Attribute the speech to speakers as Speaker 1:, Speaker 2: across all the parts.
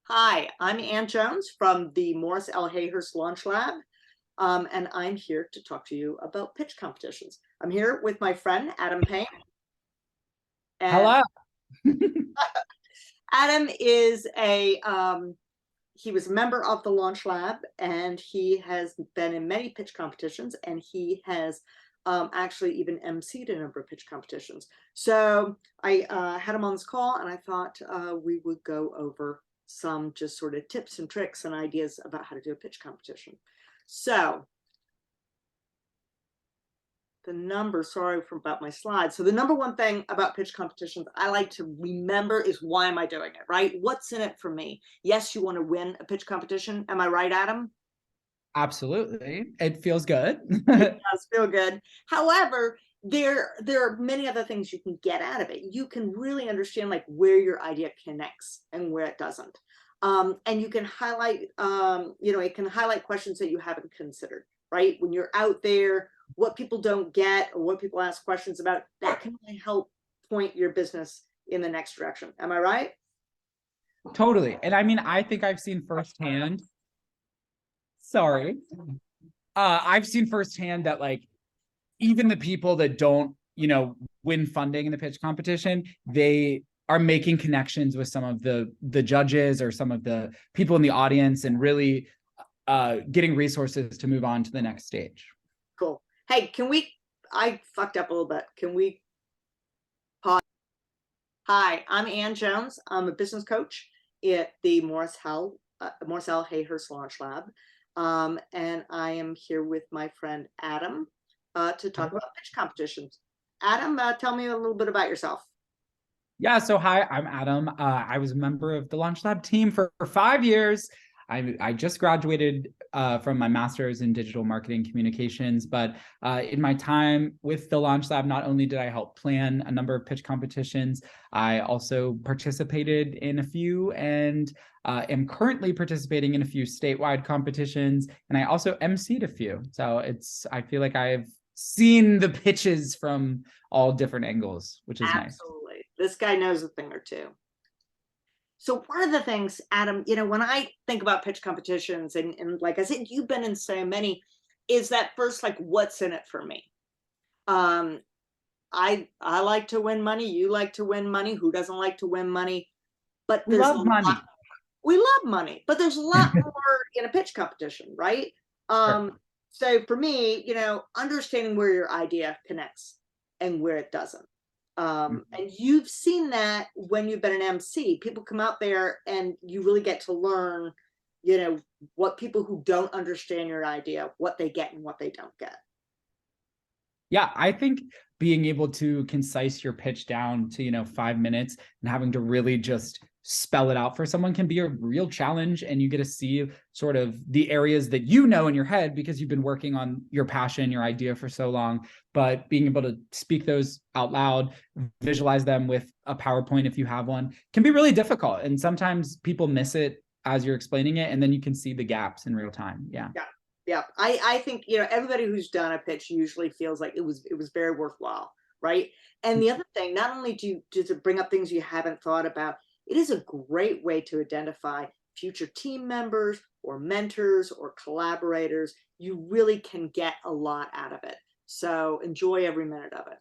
Speaker 1: Hi, I'm Ann Jones from the Morris L. Hayhurst Launch Lab, and I'm here to talk to you about pitch competitions. I'm here with my friend, Adam Payne. And
Speaker 2: Hello.
Speaker 1: Adam is he was a member of the Launch Lab, and he has been in many pitch competitions, and he has actually even emceed a number of pitch competitions. So I had him on this call, and I thought we would go over some just sort of tips and tricks and ideas about how to do a pitch competition. So sorry about my slides. So the number one thing about pitch competitions I like to remember is, why am I doing it, right? What's in it for me? Yes, you want to win a pitch competition. Am I right, Adam?
Speaker 2: Absolutely. It feels good.
Speaker 1: It does feel good. However, there are many other things you can get out of it. You can really understand like where your idea connects and where it doesn't. And you can highlight, it can highlight questions that you haven't considered, right? When you're out there, what people don't get or what people ask questions about, that can really help point your business in the next direction. Am I right?
Speaker 2: Totally. And I mean, I think I've seen firsthand. Sorry. I've seen firsthand that like even the people that don't, win funding in the pitch competition, they are making connections with some of the judges or some of the people in the audience and really getting resources to move on to the next stage.
Speaker 1: Cool. Hey, I fucked up a little bit. Can we pause? Hi, I'm Ann Jones. I'm a business coach at the Morris L. Hayhurst Launch Lab. And I am here with my friend Adam to talk about pitch competitions. Adam, tell me a little bit about yourself.
Speaker 2: Yeah, so hi, I'm Adam. I was a member of the Launch Lab team for 5 years. I just graduated from my master's in digital marketing communications, but in my time with the Launch Lab, not only did I help plan a number of pitch competitions, I also participated in a few and am currently participating in a few statewide competitions, and I also emceed a few. So I feel like I've seen the pitches from all different angles, which is nice.
Speaker 1: Absolutely. This guy knows a thing or two. So one of the things, Adam, when I think about pitch competitions, and like I said, you've been in so many, is that first, like, what's in it for me? Um, I like to win money. You like to win money. Who doesn't like to win money? But
Speaker 2: We
Speaker 1: there's a
Speaker 2: love money.
Speaker 1: lot. We love money, but there's a lot more in a pitch competition, right?
Speaker 2: Sure.
Speaker 1: So for me, understanding where your idea connects and where it doesn't. And you've seen that when you've been an MC. People come out there and you really get to learn, what people who don't understand your idea, what they get and what they don't get.
Speaker 2: Yeah, I think being able to concise your pitch down to, 5 minutes and having to really just spell it out for someone can be a real challenge. And you get to see sort of the areas that you know in your head because you've been working on your passion, your idea for so long. But being able to speak those out loud, visualize them with a PowerPoint if you have one, can be really difficult. And sometimes people miss it as you're explaining it, and then you can see the gaps in real time. Yeah.
Speaker 1: Yeah. I think, everybody who's done a pitch usually feels like it was very worthwhile, right? And the other thing, not only does it bring up things you haven't thought about, it is a great way to identify future team members or mentors or collaborators. You really can get a lot out of it. So enjoy every minute of it.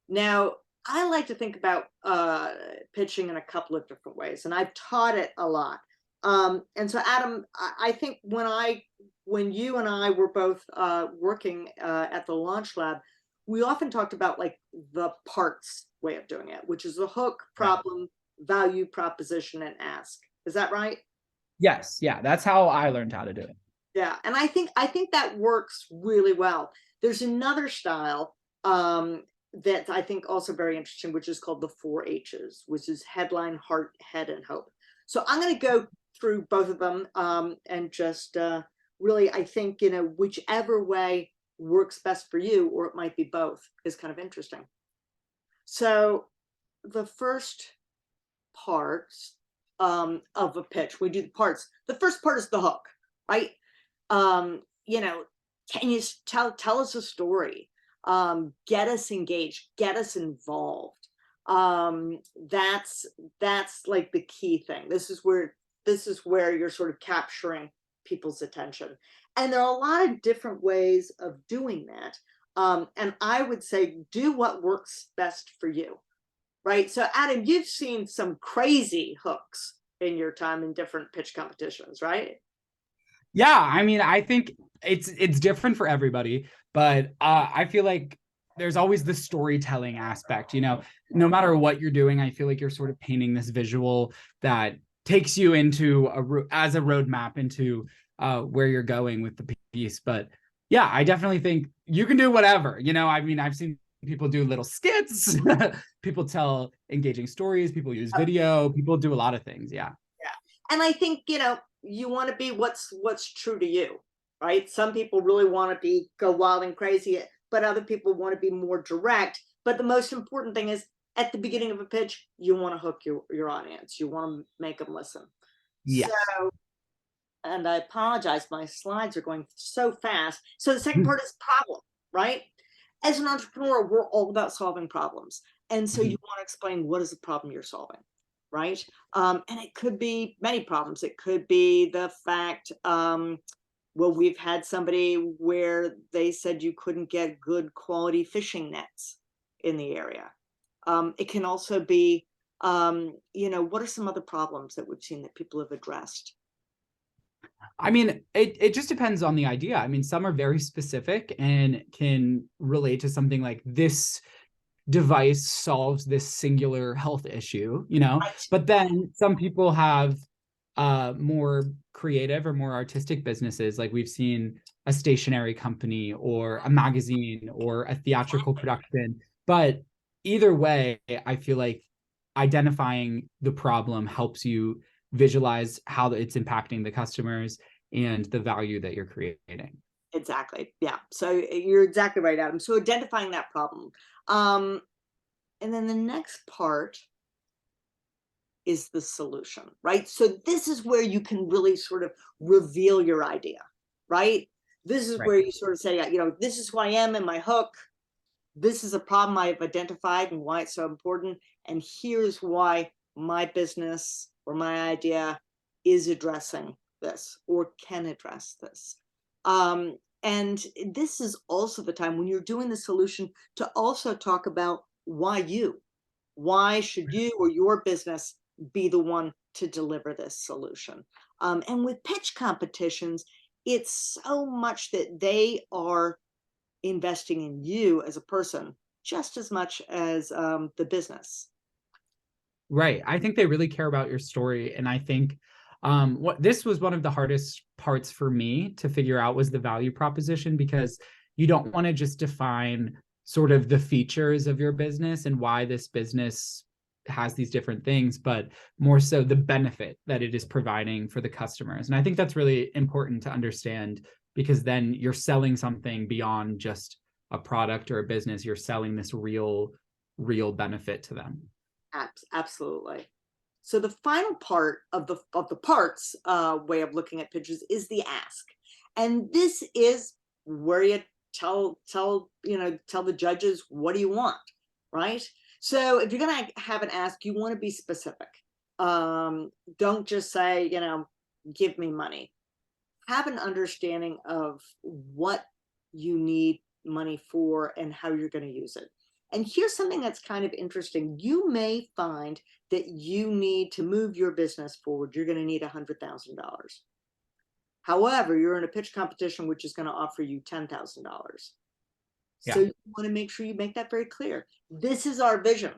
Speaker 1: Now, I like to think about pitching in a couple of different ways, and I've taught it a lot. And so, Adam, I think when you and I were both working at the Launch Lab, we often talked about like the parts way of doing it, which is the hook, problem, value, proposition, and ask. Is that right?
Speaker 2: Yes. Yeah. That's how I learned how to do it.
Speaker 1: Yeah, and I think that works really well. There's another style that I think also very interesting, which is called the 4 H's, which is headline, heart, head, and hope. So I'm going to go through both of them and just really, I think, whichever way works best for you, or it might be both, is kind of interesting. So the first parts of a pitch, we do the parts. The first part is the hook, right? Can you tell us a story? Get us engaged, get us involved. That's like the key thing. This is where this is where you're sort of capturing people's attention. And there are a lot of different ways of doing that. And I would say do what works best for you, right? So Adam, you've seen some crazy hooks in your time in different pitch competitions, right?
Speaker 2: Yeah, I mean, I think it's different for everybody, but I feel like there's always the storytelling aspect, no matter what you're doing, I feel like you're sort of painting this visual that takes you into as a roadmap into where you're going with the piece. But yeah, I definitely think you can do whatever, I mean, I've seen people do little skits, people tell engaging stories, people use video, people do a lot of things. Yeah.
Speaker 1: Yeah. And I think, you want to be what's true to you, right? Some people really want to be go wild and crazy, but other people want to be more direct. But the most important thing is at the beginning of a pitch, you want to hook your audience. You want to make them listen.
Speaker 2: Yes.
Speaker 1: So, and I apologize, my slides are going so fast. So the second part is problem, right? As an entrepreneur, we're all about solving problems. And so you want to explain what is the problem you're solving, right? And it could be many problems. It could be the fact, well, we've had somebody where they said you couldn't get good quality fishing nets in the area. It can also be, what are some other problems that we've seen that people have addressed?
Speaker 2: I mean, it just depends on the idea. I mean, some are very specific and can relate to something like this device solves this singular health issue,
Speaker 1: Right.
Speaker 2: but then some people have more creative or more artistic businesses. Like we've seen a stationery company or a magazine or a theatrical production. But either way, I feel like identifying the problem helps you visualize how it's impacting the customers and the value that you're creating.
Speaker 1: Exactly. Yeah. So you're exactly right, Adam. So identifying that problem. Um, and then the next part is the solution, right? So this is where you can really sort of reveal your idea, right? This is
Speaker 2: Right.
Speaker 1: where you sort of say, this is who I am in my hook. This is a problem I've identified and why it's so important. And here's why my business or my idea is addressing this or can address this. And this is also the time when you're doing the solution to also talk about why you. Why should you or your business be the one to deliver this solution? And with pitch competitions, it's so much that they are investing in you as a person just as much as the business.
Speaker 2: Right. I think they really care about your story. And I think what this was one of the hardest parts for me to figure out was the value proposition, because you don't want to just define sort of the features of your business and why this business has these different things, but more so the benefit that it is providing for the customers. And I think that's really important to understand, because then you're selling something beyond just a product or a business. You're selling this real benefit to them.
Speaker 1: Absolutely. So the final part of the parts way of looking at pitches is the ask, and this is where you tell the judges, what do you want, right? So if you're gonna have an ask, you want to be specific. Don't just say, give me money. Have an understanding of what you need money for and how you're going to use it. And here's something that's kind of interesting. You may find that you need to move your business forward. You're going to need $100,000. However, you're in a pitch competition, which is going to offer you $10,000.
Speaker 2: Yeah.
Speaker 1: So you want to make sure you make that very clear. This is our vision.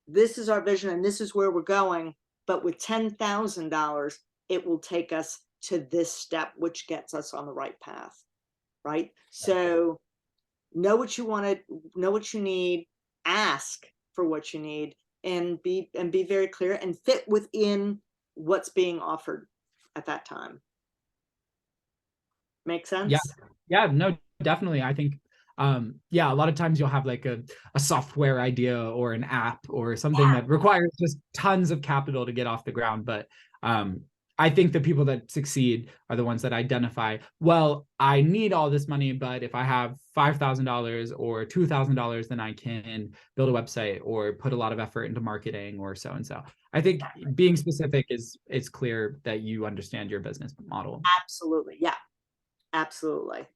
Speaker 1: This is our vision, and this is where we're going. But with $10,000, it will take us to this step, which gets us on the right path, right? So know what you want to know, what you need, ask for what you need, and be very clear and fit within what's being offered at that time. Make
Speaker 2: Yeah.
Speaker 1: sense?
Speaker 2: Yeah, no, definitely. I think a lot of times you'll have like a software idea or an app or something
Speaker 1: Yeah.
Speaker 2: that requires just tons of capital to get off the ground. But I think the people that succeed are the ones that identify, well, I need all this money, but if I have $5,000 or $2,000, then I can build a website or put a lot of effort into marketing or so and so. I think being specific is clear that you understand your business model.
Speaker 1: Absolutely. Yeah, absolutely.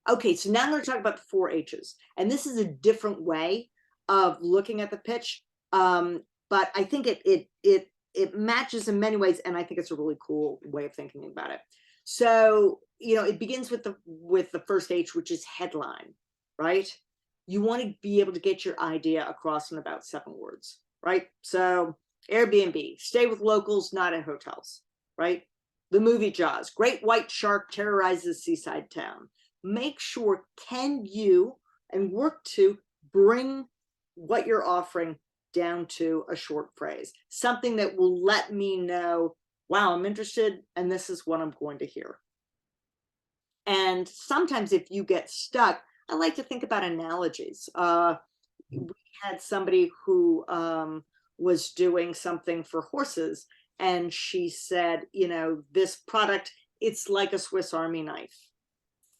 Speaker 1: Okay, so now I'm going to talk about the 4 H's. And this is a different way of looking at the pitch. But I think it matches in many ways, and I think it's a really cool way of thinking about it. So, it begins with the first H, which is headline, right? You want to be able to get your idea across in about 7 words, right? So, Airbnb, stay with locals, not in hotels, right? The movie Jaws, great white shark terrorizes seaside town. Make sure, can you and work to bring what you're offering down to a short phrase, something that will let me know, wow, I'm interested and this is what I'm going to hear. And sometimes if you get stuck, I like to think about analogies. We had somebody who was doing something for horses, and she said, this product, it's like a Swiss Army knife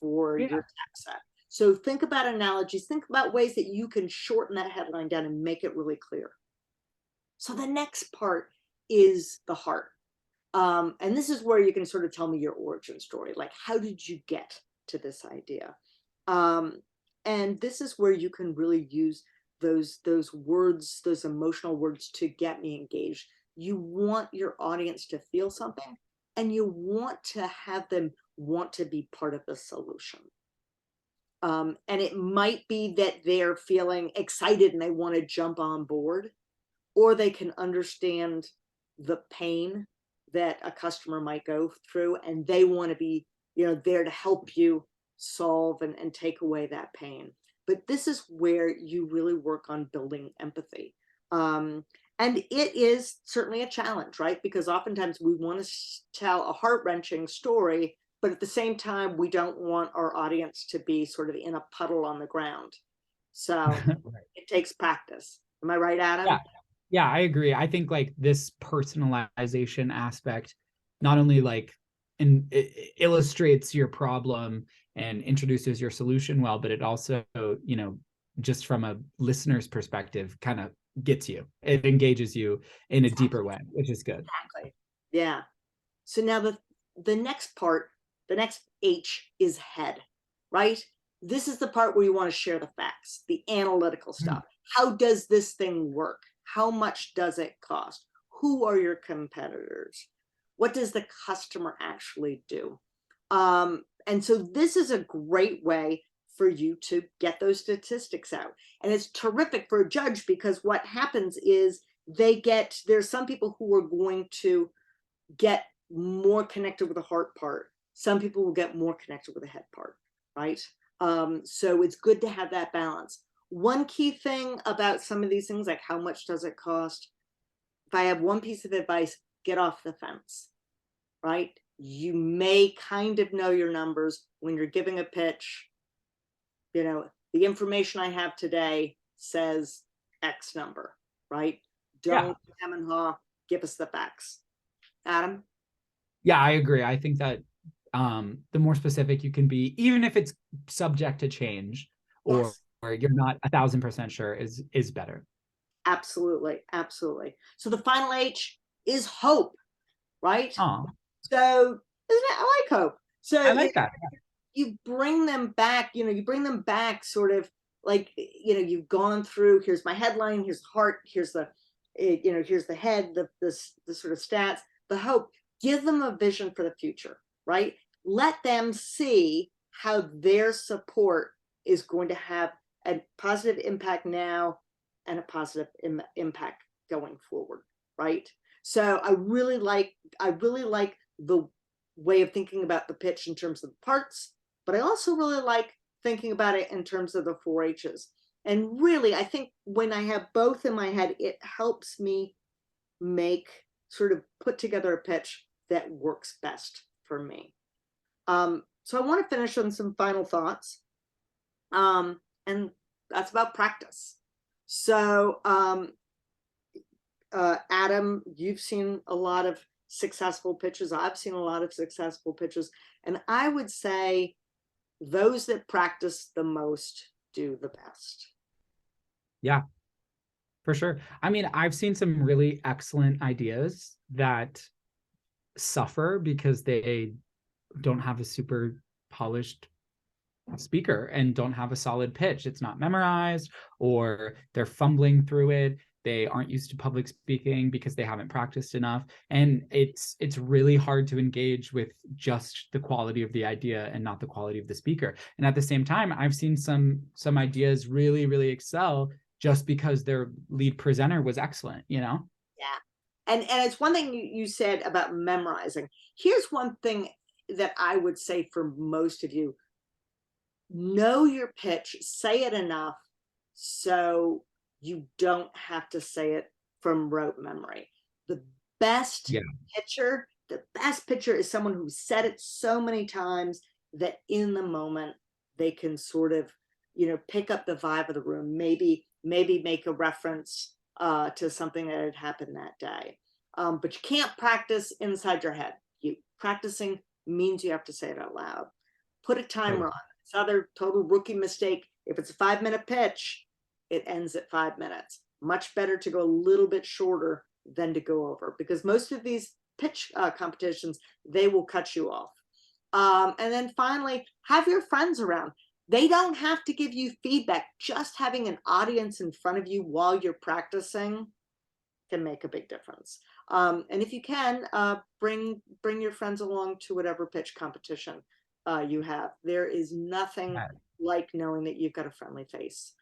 Speaker 1: for
Speaker 2: Yeah.
Speaker 1: your tax set. So think about analogies, think about ways that you can shorten that headline down and make it really clear. So the next part is the heart. And this is where you can sort of tell me your origin story. Like, how did you get to this idea? And this is where you can really use those words, those emotional words to get me engaged. You want your audience to feel something, and you want to have them want to be part of the solution. And it might be that they're feeling excited and they want to jump on board, or they can understand the pain that a customer might go through, and they want to be, there to help you solve and take away that pain. But this is where you really work on building empathy. And it is certainly a challenge, right? Because oftentimes we want to tell a heart-wrenching story, but at the same time, we don't want our audience to be sort of in a puddle on the ground. So
Speaker 2: Right.
Speaker 1: it takes practice. Am I right, Adam?
Speaker 2: Yeah. Yeah, I agree. I think like this personalization aspect not only like it illustrates your problem and introduces your solution well, but it also, just from a listener's perspective, kind of gets you. It engages you in a deeper way, which is good.
Speaker 1: Exactly. Yeah. So now the next part, the next H is head, right? This is the part where you want to share the facts, the analytical
Speaker 2: Mm.
Speaker 1: stuff. How does this thing work? How much does it cost? Who are your competitors? What does the customer actually do? And so this is a great way for you to get those statistics out. And it's terrific for a judge, because what happens is there's some people who are going to get more connected with the heart part. Some people will get more connected with the head part, right? So it's good to have that balance. One key thing about some of these things, like how much does it cost? If I have one piece of advice, get off the fence, right? You may kind of know your numbers when you're giving a pitch. The information I have today says X number, right?
Speaker 2: Yeah.
Speaker 1: Don't hem and haw, give us the facts. Adam?
Speaker 2: Yeah, I agree. I think that the more specific you can be, even if it's subject to change
Speaker 1: Yes.
Speaker 2: or you're not 1,000% sure, is better.
Speaker 1: Absolutely. Absolutely. So the final H is hope, right?
Speaker 2: Oh,
Speaker 1: So isn't it? I like hope. So
Speaker 2: I like that.
Speaker 1: you bring them back, you bring them back sort of like, you've gone through, here's my headline, here's the heart, here's here's the head, the sort of stats, the hope. Give them a vision for the future, right? Let them see how their support is going to have a positive impact now and a positive impact going forward, right? So I really like the way of thinking about the pitch in terms of the parts, but I also really like thinking about it in terms of the 4 H's. And really, I think when I have both in my head, it helps me sort of put together a pitch that works best for me. So I want to finish on some final thoughts. And that's about practice. So, Adam, you've seen a lot of successful pitches. I've seen a lot of successful pitches, and I would say those that practice the most do the best.
Speaker 2: Yeah, for sure. I mean, I've seen some really excellent ideas that suffer because they don't have a super polished speaker and don't have a solid pitch. It's not memorized, or they're fumbling through it. They aren't used to public speaking because they haven't practiced enough. And it's really hard to engage with just the quality of the idea and not the quality of the speaker. And at the same time, I've seen some ideas really, really excel just because their lead presenter was excellent, you know?
Speaker 1: Yeah. And it's one thing you said about memorizing. Here's one thing that I would say for most of you: know your pitch, say it enough so you don't have to say it from rote memory. The best
Speaker 2: Yeah.
Speaker 1: the best pitcher is someone who said it so many times that in the moment they can sort of, pick up the vibe of the room, maybe make a reference to something that had happened that day. But you can't practice inside your head. Practicing means you have to say it out loud. Put a timer on. It's another total rookie mistake. If it's a 5-minute pitch, it ends at 5 minutes. Much better to go a little bit shorter than to go over, because most of these pitch competitions, they will cut you off. And then finally, have your friends around. They don't have to give you feedback. Just having an audience in front of you while you're practicing can make a big difference. And if you can, bring your friends along to whatever pitch competition you have. There is nothing like knowing that you've got a friendly face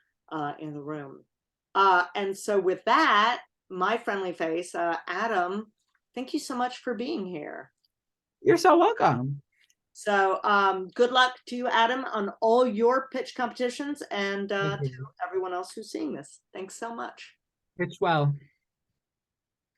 Speaker 1: in the room. And so with that, my friendly face, Adam, thank you so much for being here.
Speaker 2: You're so welcome.
Speaker 1: So good luck to you, Adam, on all your pitch competitions, and to everyone else who's seeing this. Thanks so much.
Speaker 2: Pitch well.